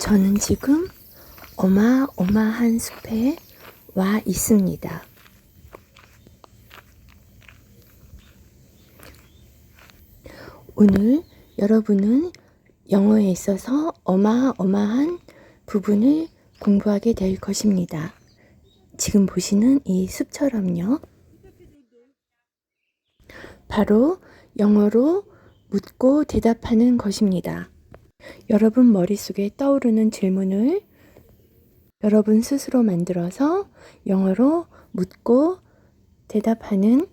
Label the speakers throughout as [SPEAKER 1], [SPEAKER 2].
[SPEAKER 1] 저는 지금 어마어마한 숲에 와 있습니다. 오늘 여러분은 영어에 있어서 어마어마한 부분을 공부하게 될 것입니다. 지금 보시는 이 숲처럼요. 바로 영어로 묻고 대답하는 것입니다. 여러분 머릿속에 떠오르는 질문을 여러분 스스로 만들어서 영어로 묻고 대답하는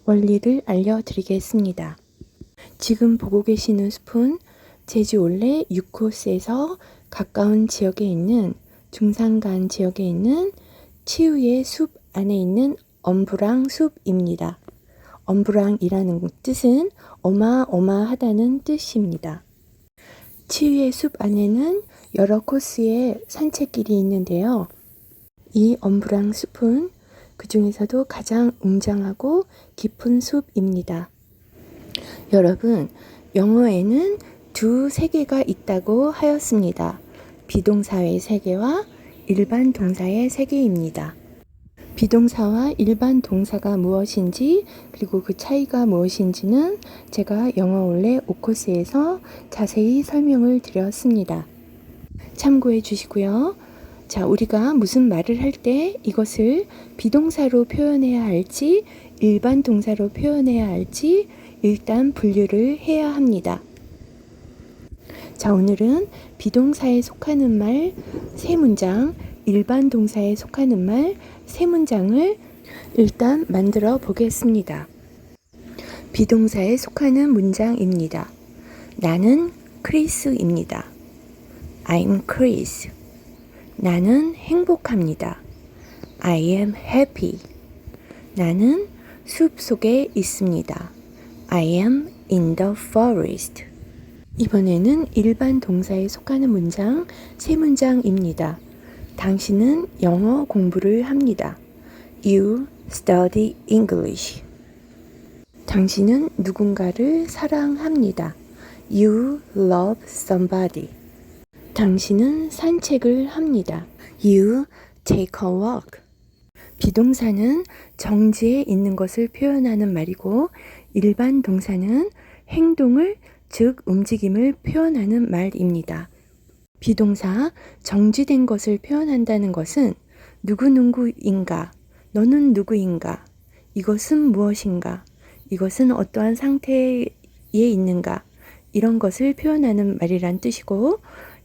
[SPEAKER 1] 원리를 알려드리겠습니다. 지금 보고 계시는 숲은 제주 올레 6코스에서 가까운 지역에 있는 중산간 지역에 있는 치유의 숲 안에 있는 엄브랑 숲입니다. 엄브랑이라는 뜻은 어마어마하다는 뜻입니다. 치유의 숲 안에는 여러 코스의 산책길이 있는데요. 이 엄브랑 숲은 그 중에서도 가장 웅장하고 깊은 숲입니다. 여러분, 영어에는 두 세계가 있다고 하였습니다. 비동사의 세계와 일반 동사의 세계입니다. 비동사와 일반 동사가 무엇인지 그리고 그 차이가 무엇인지는 제가 영어 올레 5코스에서 자세히 설명을 드렸습니다. 참고해 주시고요. 자, 우리가 무슨 말을 할 때 이것을 비동사로 표현해야 할지 일반 동사로 표현해야 할지 일단 분류를 해야 합니다. 자, 오늘은 비동사에 속하는 말 3문장, 일반 동사에 속하는 말 3문장을 일단 만들어 보겠습니다. 비동사에 속하는 문장입니다. 나는 크리스입니다. I'm Chris. 나는 행복합니다. I am happy. 나는 숲 속에 있습니다. I am in the forest. 이번에는 일반 동사에 속하는 문장 3문장입니다. 당신은 영어 공부를 합니다. You study English. 당신은 누군가를 사랑합니다. You love somebody. 당신은 산책을 합니다. You take a walk. 비동사는 정지에 있는 것을 표현하는 말이고 일반 동사는 행동을 즉 움직임을 표현하는 말입니다. 비동사 정지된 것을 표현한다는 것은 누구누구인가, 너는 누구인가, 이것은 무엇인가, 이것은 어떠한 상태에 있는가 이런 것을 표현하는 말이란 뜻이고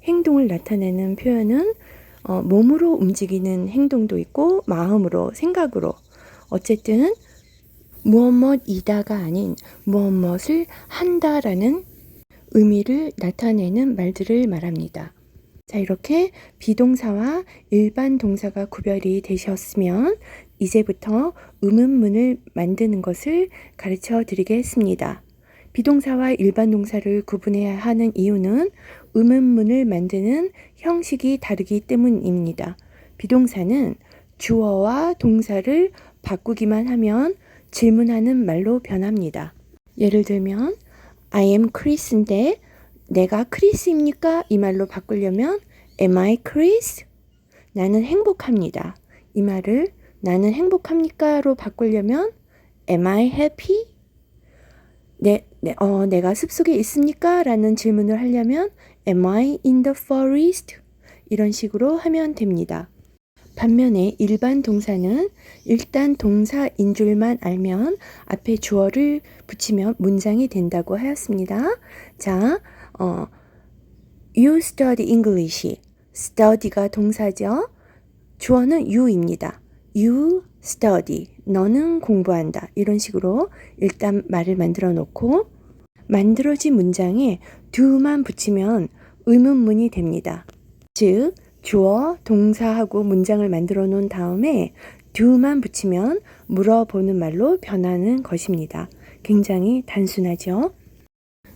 [SPEAKER 1] 행동을 나타내는 표현은 몸으로 움직이는 행동도 있고 마음으로, 생각으로 어쨌든 무엇이다가 아닌 무엇을 한다라는 의미를 나타내는 말들을 말합니다. 자, 이렇게 비동사와 일반 동사가 구별이 되셨으면 이제부터 의문문을 만드는 것을 가르쳐 드리겠습니다. 비동사와 일반 동사를 구분해야 하는 이유는 의문문을 만드는 형식이 다르기 때문입니다. 비동사는 주어와 동사를 바꾸기만 하면 질문하는 말로 변합니다. 예를 들면 I am Chris인데 내가 크리스입니까? 이 말로 바꾸려면 Am I Chris? 나는 행복합니다. 이 말을 나는 행복합니까? 로 바꾸려면 Am I happy? 내가 숲속에 있습니까? 라는 질문을 하려면 Am I in the forest? 이런 식으로 하면 됩니다. 반면에 일반 동사는 일단 동사인 줄만 알면 앞에 주어를 붙이면 문장이 된다고 하였습니다. 자, You study English. study가 동사죠. 주어는 you입니다. You study. 너는 공부한다. 이런 식으로 일단 말을 만들어 놓고 만들어진 문장에 do만 붙이면 의문문이 됩니다. 즉 주어, 동사하고 문장을 만들어 놓은 다음에 do만 붙이면 물어보는 말로 변하는 것입니다. 굉장히 단순하죠?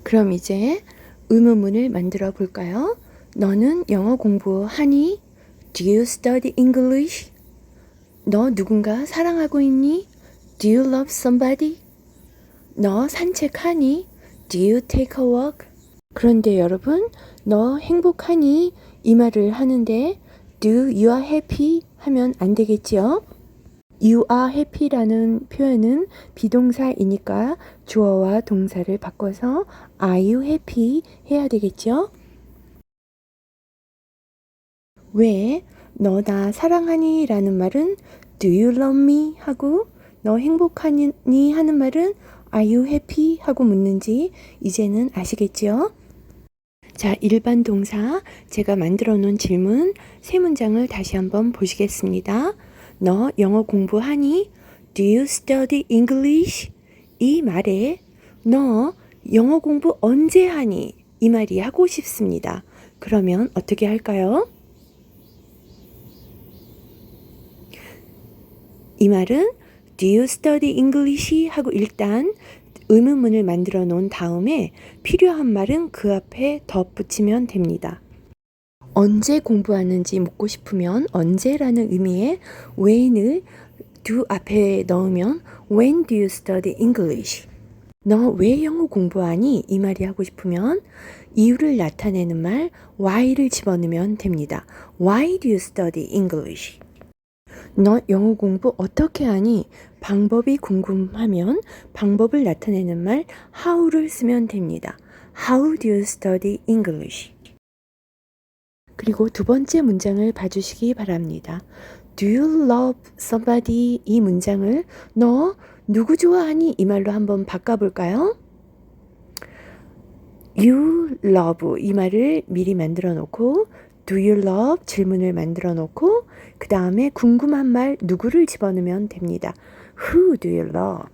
[SPEAKER 1] 그럼 이제 의문문을 만들어 볼까요? 너는 영어 공부하니? Do you study English? 너 누군가 사랑하고 있니? Do you love somebody? 너 산책하니? Do you take a walk? 그런데 여러분, 너 행복하니? 이 말을 하는데 Do you are happy? 하면 안 되겠지요? You are happy라는 표현은 비동사이니까 주어와 동사를 바꿔서 Are you happy? 해야 되겠죠? 왜? 너 나 사랑하니? 라는 말은 Do you love me? 하고 너 행복하니? 하는 말은 Are you happy? 하고 묻는지 이제는 아시겠지요? 자, 일반 동사 제가 만들어 놓은 질문 세 문장을 다시 한번 보시겠습니다. 너 영어 공부하니? Do you study English? 이 말에 너 영어 공부 언제 하니? 이 말이 하고 싶습니다. 그러면 어떻게 할까요? 이 말은 Do you study English? 하고 일단 의문문을 만들어 놓은 다음에 필요한 말은 그 앞에 덧붙이면 됩니다. 언제 공부하는지 묻고 싶으면 언제라는 의미의 when을 do 앞에 넣으면 When do you study English? 너 왜 영어 공부하니? 이 말이 하고 싶으면 이유를 나타내는 말 why를 집어넣으면 됩니다. Why do you study English? 너 영어 공부 어떻게 하니? 방법이 궁금하면 방법을 나타내는 말 how를 쓰면 됩니다. How do you study English? 그리고 두 번째 문장을 봐주시기 바랍니다. Do you love somebody? 이 문장을 너 누구 좋아하니? 이 말로 한번 바꿔볼까요? You love 이 말을 미리 만들어 놓고 Do you love? 질문을 만들어 놓고 그 다음에 궁금한 말 누구를 집어넣으면 됩니다. Who do you love?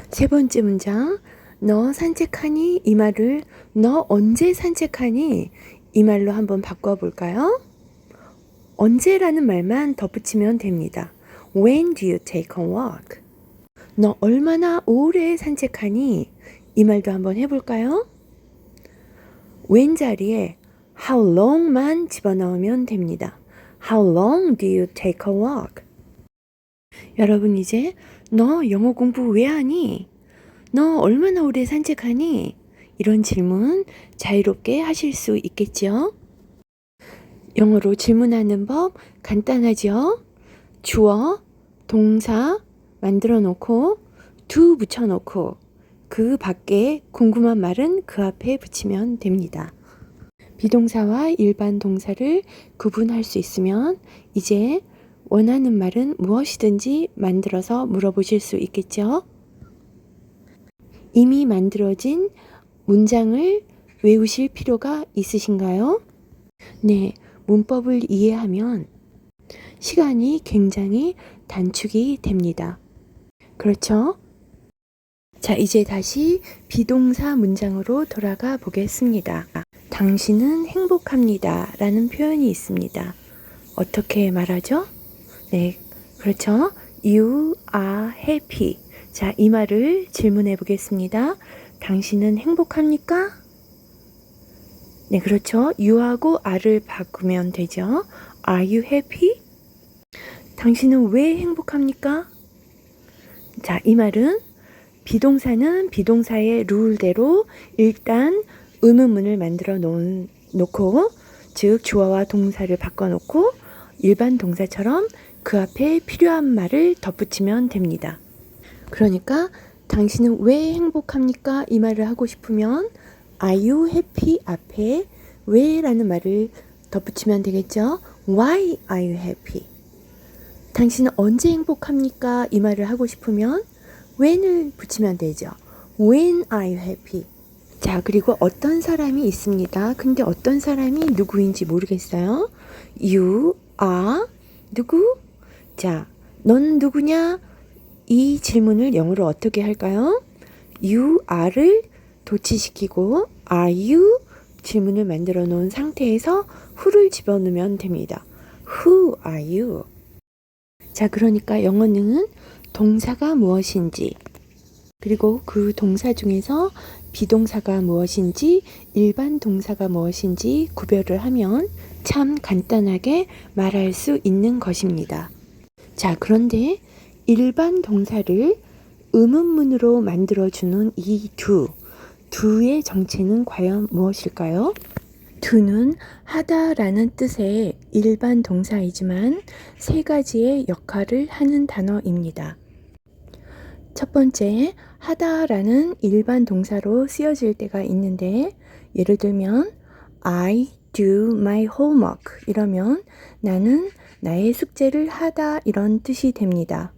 [SPEAKER 1] 세 번째 문장 너 산책하니? 이 말을 너 언제 산책하니? 이 말로 한번 바꿔볼까요? 언제라는 말만 덧붙이면 됩니다. When do you take a walk? 너 얼마나 오래 산책하니? 이 말도 한번 해볼까요? when 자리에 how long만 집어넣으면 됩니다. How long do you take a walk? 여러분 이제 너 영어 공부 왜 하니? 너 얼마나 오래 산책하니? 이런 질문 자유롭게 하실 수 있겠죠? 영어로 질문하는 법 간단하죠? 주어, 동사 만들어 놓고 to 붙여 놓고 그 밖에 궁금한 말은 그 앞에 붙이면 됩니다. 비동사와 일반 동사를 구분할 수 있으면 이제 원하는 말은 무엇이든지 만들어서 물어보실 수 있겠죠? 이미 만들어진 문장을 외우실 필요가 있으신가요? 네, 문법을 이해하면 시간이 굉장히 단축이 됩니다. 그렇죠? 자, 이제 다시 비동사 문장으로 돌아가 보겠습니다. 당신은 행복합니다 라는 표현이 있습니다. 어떻게 말하죠? 네, 그렇죠. You are happy. 자, 이 말을 질문해 보겠습니다. 당신은 행복합니까? 네, 그렇죠. you하고 are를 바꾸면 되죠. Are you happy? 당신은 왜 행복합니까? 자, 이 말은 비동사는 비동사의 룰대로 일단 의문문을 만들어 놓고 즉 주어와 동사를 바꿔놓고 일반 동사처럼 그 앞에 필요한 말을 덧붙이면 됩니다. 그러니까 당신은 왜 행복합니까? 이 말을 하고 싶으면 Are you happy? 앞에 왜 라는 말을 덧붙이면 되겠죠. Why are you happy? 당신은 언제 행복합니까? 이 말을 하고 싶으면 when을 붙이면 되죠. When are you happy? 자, 그리고 어떤 사람이 있습니다. 근데 어떤 사람이 누구인지 모르겠어요. You are 누구? 자, 넌 누구냐? 이 질문을 영어로 어떻게 할까요? You are를 도치시키고 are you 질문을 만들어 놓은 상태에서 who를 집어넣으면 됩니다. Who are you? 자, 그러니까 영어는 동사가 무엇인지 그리고 그 동사 중에서 비동사가 무엇인지 일반 동사가 무엇인지 구별을 하면 참 간단하게 말할 수 있는 것입니다. 자, 그런데 일반 동사를 의문문으로 만들어주는 이 do의 정체는 과연 무엇일까요? do는 하다라는 뜻의 일반 동사이지만 세 가지의 역할을 하는 단어입니다. 첫 번째, 하다라는 일반 동사로 쓰여질 때가 있는데 예를 들면 I do my homework 이러면 나는 나의 숙제를 하다 이런 뜻이 됩니다.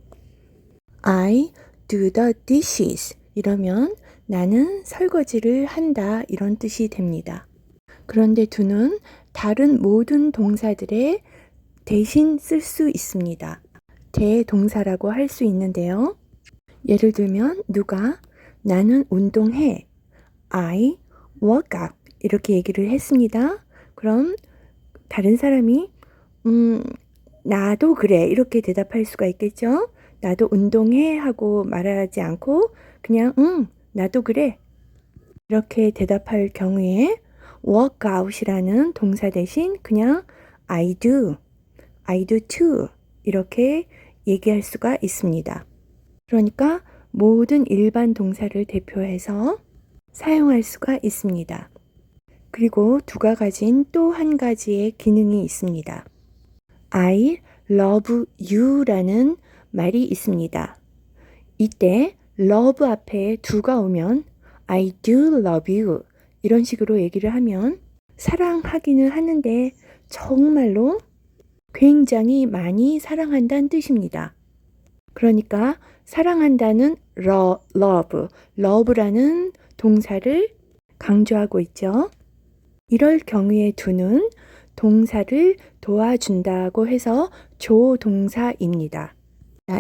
[SPEAKER 1] I do the dishes 이러면 나는 설거지를 한다 이런 뜻이 됩니다. 그런데 do는 다른 모든 동사들에 대신 쓸 수 있습니다. 대동사라고 할 수 있는데요. 예를 들면 누가 나는 운동해 I work out 이렇게 얘기를 했습니다. 그럼 다른 사람이 나도 그래 이렇게 대답할 수가 있겠죠. 나도 운동해 하고 말하지 않고 그냥 나도 그래 이렇게 대답할 경우에 work out이라는 동사 대신 그냥 I do too 이렇게 얘기할 수가 있습니다. 그러니까 모든 일반 동사를 대표해서 사용할 수가 있습니다. 그리고 두가 가진 또 한 가지의 기능이 있습니다. I love you 라는 말이 있습니다. 이때 love 앞에 do가 오면 I do love you 이런 식으로 얘기를 하면 사랑하기는 하는데 정말로 굉장히 많이 사랑한다는 뜻입니다. 그러니까 사랑한다는 love라는 동사를 강조하고 있죠. 이럴 경우에 do는 동사를 도와준다고 해서 조동사입니다.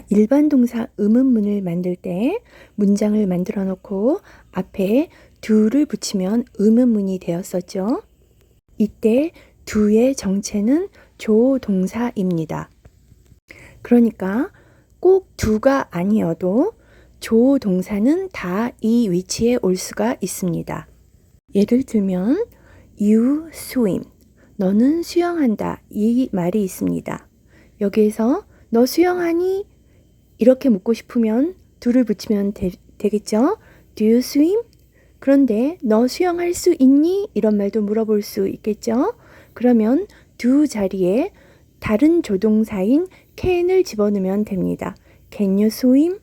[SPEAKER 1] 일반 동사 의문문을 만들 때 문장을 만들어 놓고 앞에 do를 붙이면 의문문이 되었었죠. 이때 do의 정체는 조동사입니다. 그러니까 꼭 do가 아니어도 조동사는 다 이 위치에 올 수가 있습니다. 예를 들면 You swim. 너는 수영한다. 이 말이 있습니다. 여기에서 너 수영하니? 이렇게 묻고 싶으면 do를 붙이면 되겠죠? Do you swim? 그런데 너 수영할 수 있니? 이런 말도 물어볼 수 있겠죠? 그러면 do 자리에 다른 조동사인 can을 집어넣으면 됩니다. Can you swim?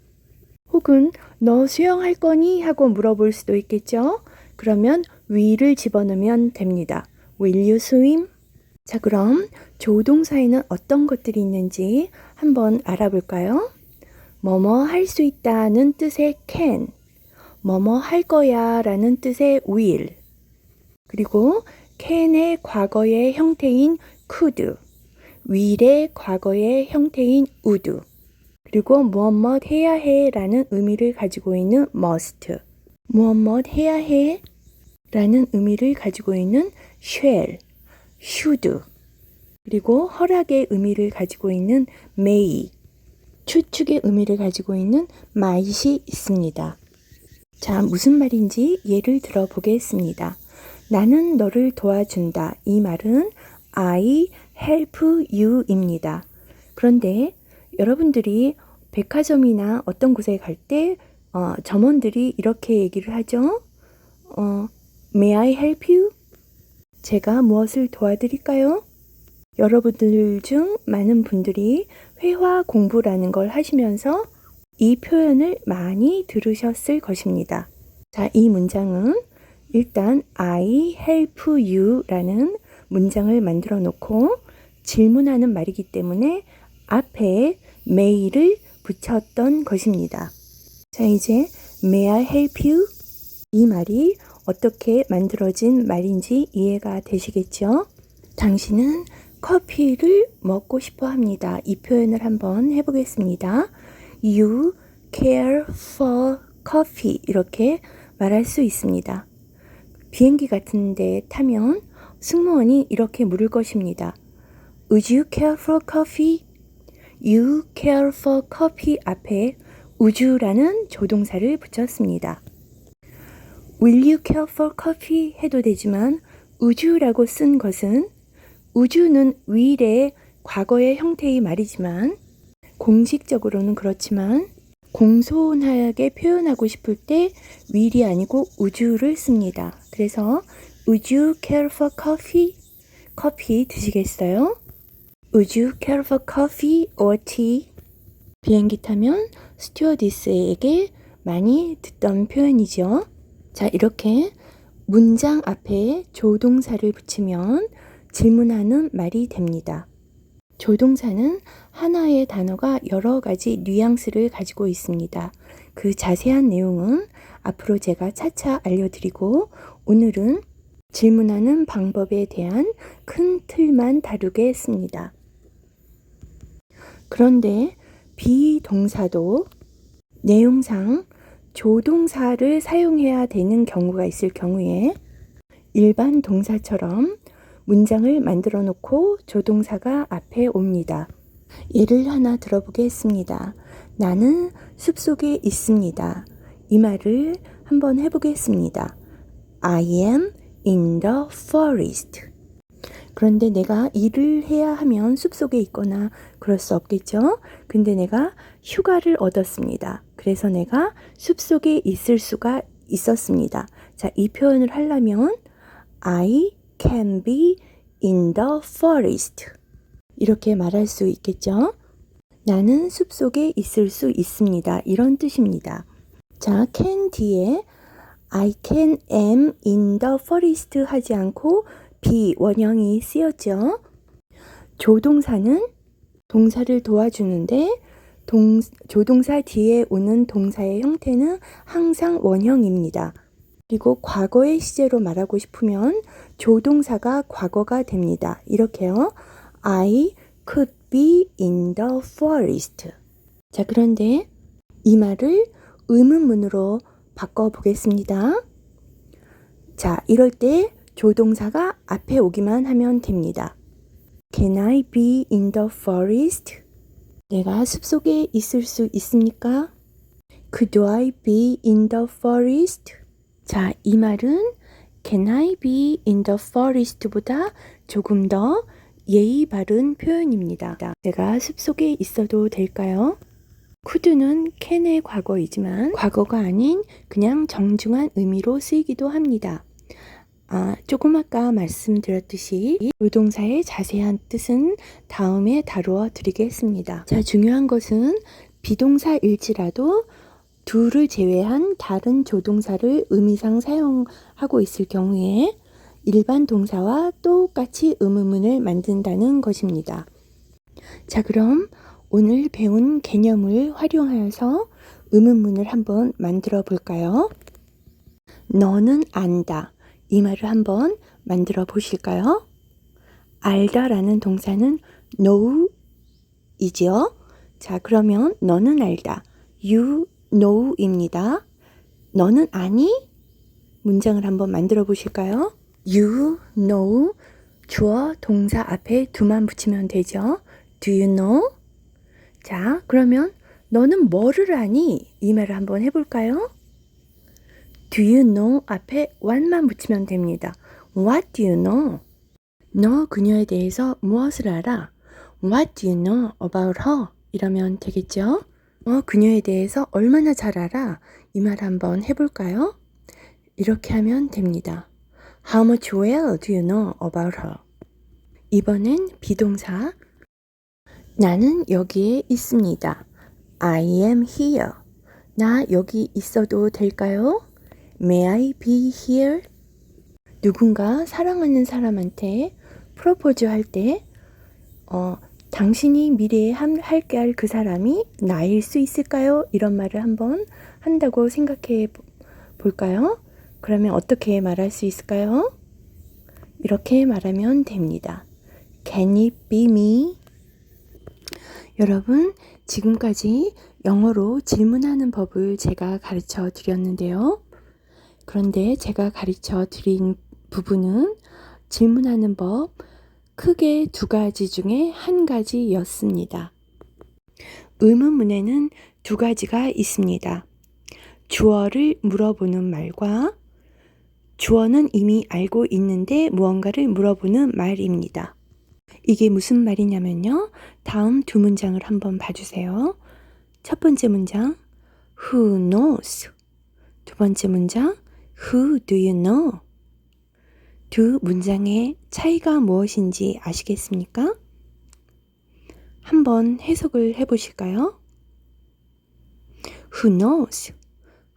[SPEAKER 1] 혹은 너 수영할 거니? 하고 물어볼 수도 있겠죠? 그러면 will을 집어넣으면 됩니다. Will you swim? 자, 그럼 조동사에는 어떤 것들이 있는지 한번 알아볼까요? 뭐뭐 할 수 있다는 뜻의 can, 뭐뭐 할 거야 라는 뜻의 will, 그리고 can의 과거의 형태인 could, will의 과거의 형태인 would, 그리고 무엇 해야 해 라는 의미를 가지고 있는 must, 무엇 해야 해 라는 의미를 가지고 있는 shall, should, 그리고 허락의 의미를 가지고 있는 may, 추측의 의미를 가지고 있는 might이 있습니다. 자, 무슨 말인지 예를 들어 보겠습니다. 나는 너를 도와준다. 이 말은 I help you입니다. 그런데 여러분들이 백화점이나 어떤 곳에 갈 때 점원들이 이렇게 얘기를 하죠. May I help you? 제가 무엇을 도와드릴까요? 여러분들 중 많은 분들이 회화 공부라는 걸 하시면서 이 표현을 많이 들으셨을 것입니다. 자, 이 문장은 일단 I help you 라는 문장을 만들어 놓고 질문하는 말이기 때문에 앞에 may를 붙였던 것입니다. 자, 이제 May I help you? 이 말이 어떻게 만들어진 말인지 이해가 되시겠죠? 당신은 커피를 먹고 싶어 합니다. 이 표현을 한번 해보겠습니다. You care for coffee 이렇게 말할 수 있습니다. 비행기 같은 데 타면 승무원이 이렇게 물을 것입니다. Would you care for coffee? You care for coffee 앞에 would you라는 조동사를 붙였습니다. Will you care for coffee 해도 되지만 would you라고 쓴 것은 would you는 will의 과거의 형태의 말이지만 공식적으로는 그렇지만 공손하게 표현하고 싶을 때 will이 아니고 would you를 씁니다. 그래서 Would you care for coffee? 커피 드시겠어요? Would you care for coffee or tea? 비행기 타면 스튜어디스에게 많이 듣던 표현이죠. 자, 이렇게 문장 앞에 조동사를 붙이면 질문하는 말이 됩니다. 조동사는 하나의 단어가 여러 가지 뉘앙스를 가지고 있습니다. 그 자세한 내용은 앞으로 제가 차차 알려드리고 오늘은 질문하는 방법에 대한 큰 틀만 다루겠습니다. 그런데 비동사도 내용상 조동사를 사용해야 되는 경우가 있을 경우에 일반 동사처럼 문장을 만들어 놓고 조동사가 앞에 옵니다. 예를 하나 들어보겠습니다. 나는 숲속에 있습니다. 이 말을 한번 해보겠습니다. I am in the forest. 그런데 내가 일을 해야 하면 숲속에 있거나 그럴 수 없겠죠? 근데 내가 휴가를 얻었습니다. 그래서 내가 숲속에 있을 수가 있었습니다. 자, 이 표현을 하려면 I can be in the forest. 이렇게 말할 수 있겠죠? 나는 숲속에 있을 수 있습니다. 이런 뜻입니다. 자, can 뒤에 I can am in the forest 하지 않고 be 원형이 쓰였죠. 조동사는 동사를 도와주는데 조동사 뒤에 오는 동사의 형태는 항상 원형입니다. 그리고 과거의 시제로 말하고 싶으면 조동사가 과거가 됩니다. 이렇게요. I could be in the forest. 자, 그런데 이 말을 의문문으로 바꿔보겠습니다. 자, 이럴 때 조동사가 앞에 오기만 하면 됩니다. Can I be in the forest? 내가 숲속에 있을 수 있습니까? Could I be in the forest? 자, 이 말은 Can I be in the forest보다 조금 더 예의 바른 표현입니다. 내가 숲속에 있어도 될까요? could는 can의 과거이지만 과거가 아닌 그냥 정중한 의미로 쓰이기도 합니다. 조금 아까 말씀드렸듯이 조동사의 자세한 뜻은 다음에 다루어 드리겠습니다. 자, 중요한 것은 비동사일지라도 둘을 제외한 다른 조동사를 의미상 사용하고 있을 경우에 일반 동사와 똑같이 의문문을 만든다는 것입니다. 자, 그럼 오늘 배운 개념을 활용하여서 의문문을 한번 만들어 볼까요? 너는 안다. 이 말을 한번 만들어 보실까요? 알다라는 동사는 know이지요. 자, 그러면 너는 알다. You know입니다. 너는 아니? 문장을 한번 만들어 보실까요? You know 주어 동사 앞에 do만 붙이면 되죠. Do you know? 자, 그러면 너는 뭐를 아니? 이 말을 한번 해볼까요? Do you know 앞에 what만 붙이면 됩니다. What do you know? 너 그녀에 대해서 무엇을 알아? What do you know about her? 이러면 되겠죠? 그녀에 대해서 얼마나 잘 알아? 이 말 한번 해볼까요? 이렇게 하면 됩니다. How much well do you know about her? 이번엔 비동사. 나는 여기에 있습니다. I am here. 나 여기 있어도 될까요? May I be here? 누군가 사랑하는 사람한테 프로포즈 할 때 당신이 미래에 함께 할 그 사람이 나일 수 있을까요? 이런 말을 한번 한다고 생각해 볼까요? 그러면 어떻게 말할 수 있을까요? 이렇게 말하면 됩니다. Can it be me? 여러분, 지금까지 영어로 질문하는 법을 제가 가르쳐 드렸는데요. 그런데 제가 가르쳐 드린 부분은 질문하는 법 크게 두 가지 중에 한 가지였습니다. 의문문에는 두 가지가 있습니다. 주어를 물어보는 말과 주어는 이미 알고 있는데 무언가를 물어보는 말입니다. 이게 무슨 말이냐면요. 다음 두 문장을 한번 봐주세요. 첫 번째 문장, Who knows? 두 번째 문장, Who do you know? 두 문장의 차이가 무엇인지 아시겠습니까? 한번 해석을 해보실까요? Who knows?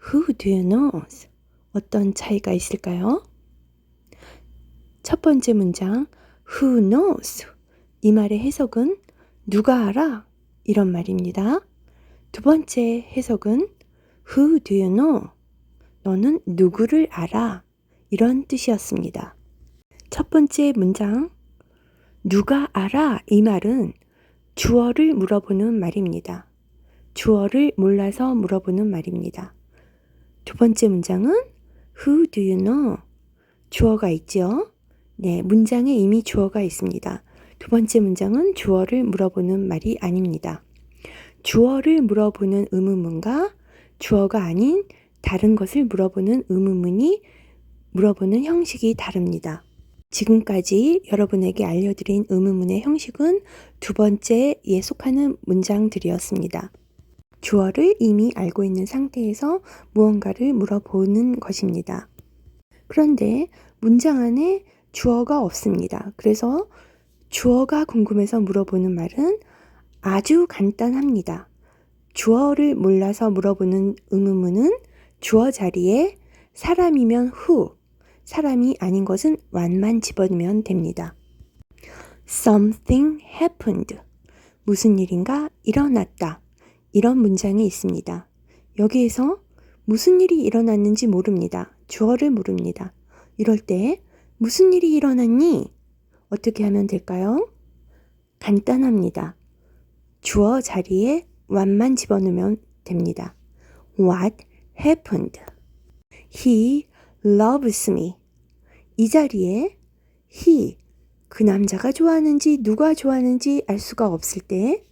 [SPEAKER 1] Who do you knows? 어떤 차이가 있을까요? 첫 번째 문장 Who knows? 이 말의 해석은 누가 알아? 이런 말입니다. 두 번째 해석은 Who do you know? 너는 누구를 알아? 이런 뜻이었습니다. 첫 번째 문장 누가 알아? 이 말은 주어를 물어보는 말입니다. 주어를 몰라서 물어보는 말입니다. 두 번째 문장은 Who do you know? 주어가 있죠? 네, 문장에 이미 주어가 있습니다. 두 번째 문장은 주어를 물어보는 말이 아닙니다. 주어를 물어보는 의문문과 주어가 아닌 다른 것을 물어보는 의문문이 물어보는 형식이 다릅니다. 지금까지 여러분에게 알려드린 의문문의 형식은 두 번째에 속하는 문장들이었습니다. 주어를 이미 알고 있는 상태에서 무언가를 물어보는 것입니다. 그런데 문장 안에 주어가 없습니다. 그래서 주어가 궁금해서 물어보는 말은 아주 간단합니다. 주어를 몰라서 물어보는 의문문은 주어 자리에 사람이면 who, 사람이 아닌 것은 what만 집어넣으면 됩니다. Something happened. 무슨 일인가 일어났다. 이런 문장이 있습니다. 여기에서 무슨 일이 일어났는지 모릅니다. 주어를 모릅니다. 이럴 때 무슨 일이 일어났니? 어떻게 하면 될까요? 간단합니다. 주어 자리에 what만 집어넣으면 됩니다. What happened? He loves me. 이 자리에 he, 그 남자가 좋아하는지 누가 좋아하는지 알 수가 없을 때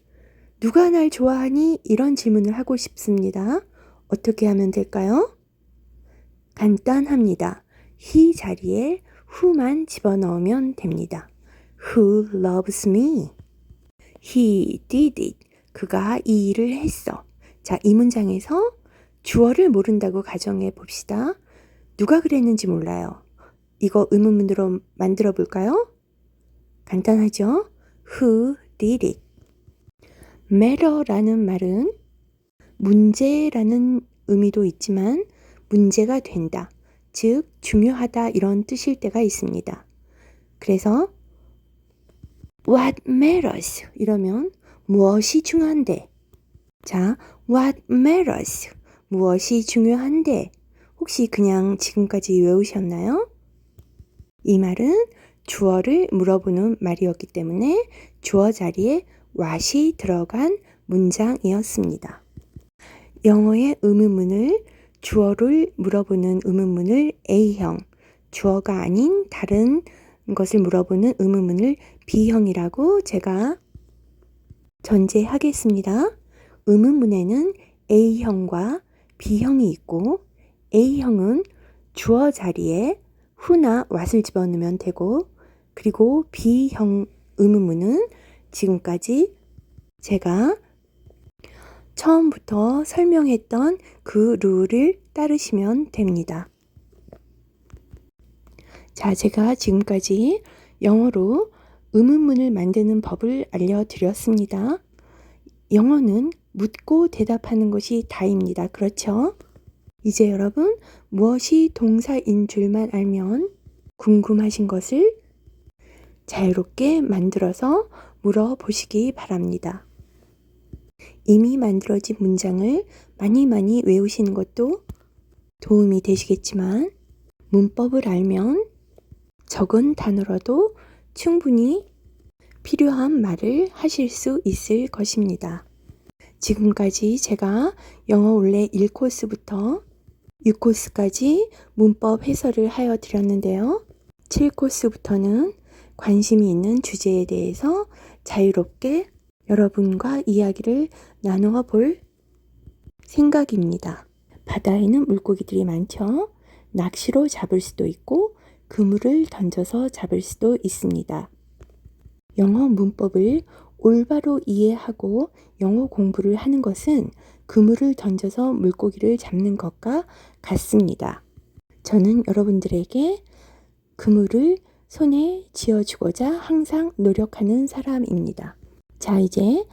[SPEAKER 1] 누가 날 좋아하니? 이런 질문을 하고 싶습니다. 어떻게 하면 될까요? 간단합니다. he 자리에 who만 집어넣으면 됩니다. Who loves me? He did it. 그가 이 일을 했어. 자, 이 문장에서 주어를 모른다고 가정해 봅시다. 누가 그랬는지 몰라요. 이거 의문문으로 만들어 볼까요? 간단하죠? Who did it? matter라는 말은 문제라는 의미도 있지만 문제가 된다. 즉, 중요하다 이런 뜻일 때가 있습니다. 그래서 What matters? 이러면 무엇이 중요한데? 자, What matters? 무엇이 중요한데? 혹시 그냥 지금까지 외우셨나요? 이 말은 주어를 물어보는 말이었기 때문에 주어 자리에 what이 들어간 문장이었습니다. 영어의 의문문을 주어를 물어보는 의문문을 A형, 주어가 아닌 다른 것을 물어보는 의문문을 B형이라고 제가 전제하겠습니다. 의문문에는 A형과 B형이 있고 A형은 주어 자리에 who나 what을 집어넣으면 되고 그리고 B형 의문문은 지금까지 제가 처음부터 설명했던 그 룰을 따르시면 됩니다. 자, 제가 지금까지 영어로 의문문을 만드는 법을 알려드렸습니다. 영어는 묻고 대답하는 것이 다입니다. 그렇죠? 이제 여러분 무엇이 동사인 줄만 알면 궁금하신 것을 자유롭게 만들어서 물어보시기 바랍니다. 이미 만들어진 문장을 많이 외우시는 것도 도움이 되시겠지만 문법을 알면 적은 단어로도 충분히 필요한 말을 하실 수 있을 것입니다. 지금까지 제가 영어 원래 1코스부터 6코스까지 문법 해설을 하여 드렸는데요. 7코스부터는 관심이 있는 주제에 대해서 자유롭게 여러분과 이야기를 나누어 볼 생각입니다. 바다에는 물고기들이 많죠. 낚시로 잡을 수도 있고 그물을 던져서 잡을 수도 있습니다. 영어 문법을 올바로 이해하고 영어 공부를 하는 것은 그물을 던져서 물고기를 잡는 것과 같습니다. 저는 여러분들에게 그물을 손에 쥐어주고자 항상 노력하는 사람입니다. 자, 이제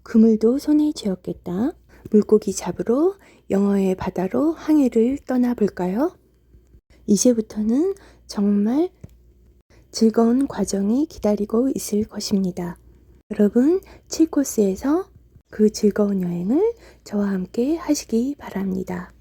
[SPEAKER 1] 그물도 손에 쥐었겠다. 물고기 잡으러 영어의 바다로 항해를 떠나볼까요? 이제부터는 정말 즐거운 과정이 기다리고 있을 것입니다. 여러분, 7코스에서 그 즐거운 여행을 저와 함께 하시기 바랍니다.